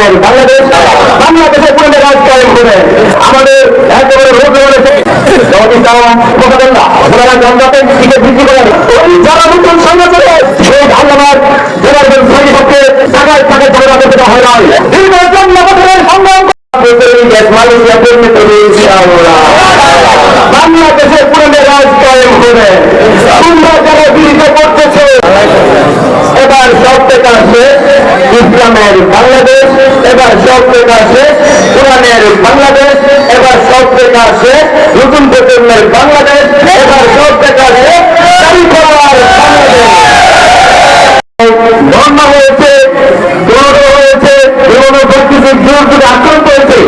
ইসলামের বাংলাদেশ, বাংলাদেশে পুরো রাজ কায়েম করে আমাদের একেবারে রোগ রয়েছে ওনারা জনজাতের দিকে বৃদ্ধি করেন। যারা নতুন সংগঠনে সেই আল্লামার জেনারেল সাইডকে টাকায় টাকায় ঝগড়া করতে হয় নয়। দীর্ঘ জন্মবছরের সংগ্রাম মালয়েশিয়া পরিণত হয়েছে বাংলাদেশে পুরো রাজ কায়েম করে তোমরা যারা বিরোধিতা করতেছে এবার সব থেকে আসে ইসলামের বাংলাদেশ, এবার সব থেকে আসে কোরআনের বাংলাদেশ, এবার সব থেকে আসে নতুন প্রজন্মের বাংলাদেশ, এবার সব থেকে আসে ধর্ণা হয়েছে, হয়েছে, বিভিন্ন পরিস্থিতির বিরুদ্ধে আক্রান্ত হয়েছে।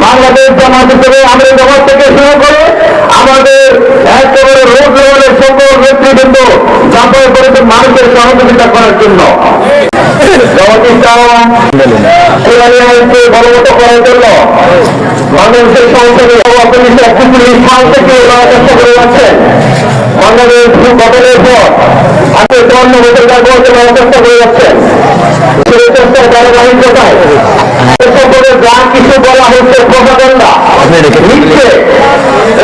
বাংলাদেশ জামাত হিসেবে আমাদের জগৎ থেকে শুরু করে আমাদের একেবারে রোড লেভেলের সকল নেতৃবৃন্দ ঝাঁপায় পড়েছে মানুষের সহযোগিতা করার জন্য, বলবৎ করার জন্য বাংলাদেশের সংসদে সাল থেকে চেষ্টা করে যাচ্ছেন। বাংলাদেশ গঠনের পর আজকে 54 বছর চেষ্টা করে যাচ্ছেন। সেই চেষ্টার ধারাবাহিকতায় যা কিছু বলা হচ্ছে প্রভাবনা নিচ্ছে,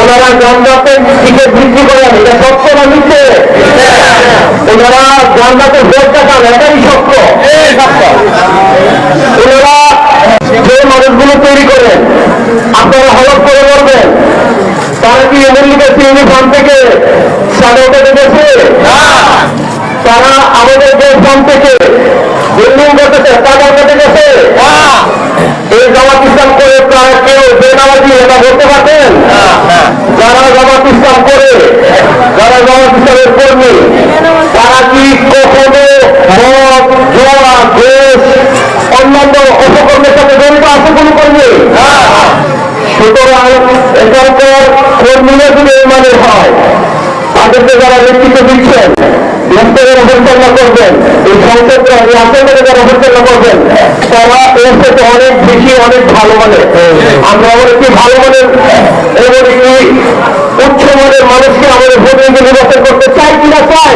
ওনারা জনজাতের দিকে বৃদ্ধি করেন, এটা সত্য না নিচ্ছে? ওনারা জনজাতের ভোট দেখান, এটাই সত্য। ওনারা যে মানুষগুলো তৈরি করেন আপনারা হলফ করে বলবেন তারা কি আমেরিকা ইউনিফর্ম থেকে সাদা গেছে? তারা আমাদের দেশম থেকে বিল্ডিং করতেছে, টাকা কেটে গেছে। এই জামাত ইসলাম করে তারা কেউ বেনামাজি এটা বলতে পারবেন? যারা জামাত ইসলাম করে, যারা জামাত ইসলামের কর্মী, তারা কি কখনো মদ, জোয়া, ঘুষ, অন্যান্য অপকর্মের সাথে জড়িত আছে কোনো কর্মী? সুতরাং এখানকার কর্মীরা যদি এই মানের হয়, তাদেরকে যারা নেতৃত্ব দিচ্ছেন, দেশটাকে পরিচালনা করবেন, এই সংসদকে রাষ্ট্রটাকে যারা পরিচালনা করবেন, তারা এর সাথে অনেক বেশি অনেক ভালো মানে। আমরা অনেকটি ভালো মানের এবং একটি উচ্চ মানের মানুষকে আমাদের ভোটে নির্বাচন করতে চাই কিনা? চাই।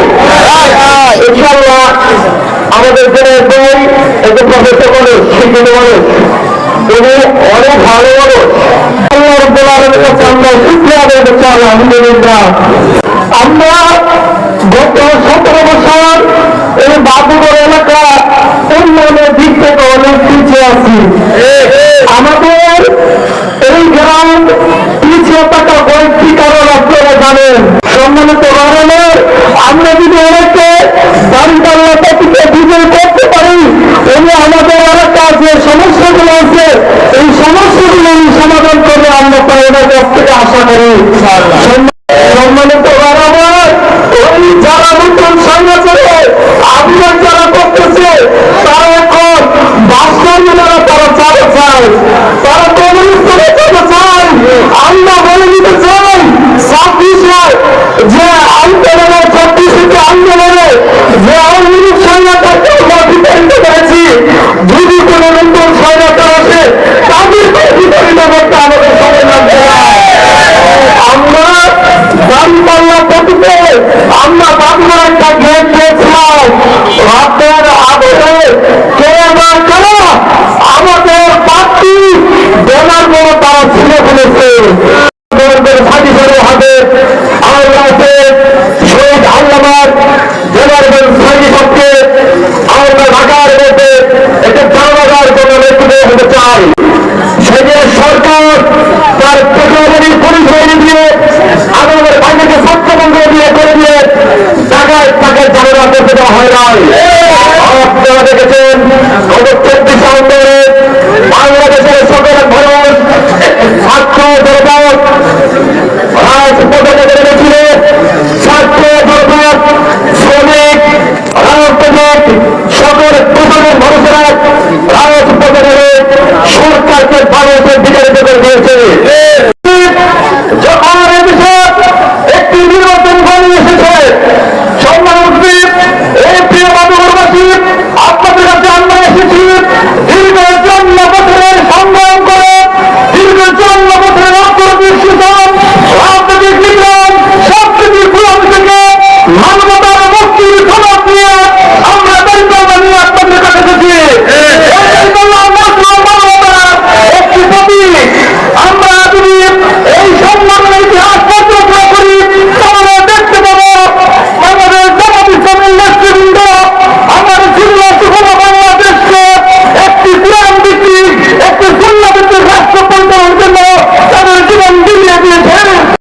ইনশাআল্লাহ আমাদের জেলার বই একজন প্রফেসর মানুষ, শিক্ষিত মানুষ, তিনি অনেক ভালো মানুষ। আল্লাহ রাব্বুল আলামিনের কাছে আমরা শুকরিয়া আদায় করছি। আলহামদুলিল্লাহ, আমরা গত 17 বছর এই বাবুগড় এলাকা উন্নয়নের দিক থেকে অনেক পিছিয়ে আছি। আমাদের এই গ্রাম পিছিয়ে থাকা কয়েকটি কারণ আপনারা জানেন। সম্মানিত বাঙালির, আমরা যদি অনেকে দাঁড়িপাল্লা থেকে বিজয় করতে পারি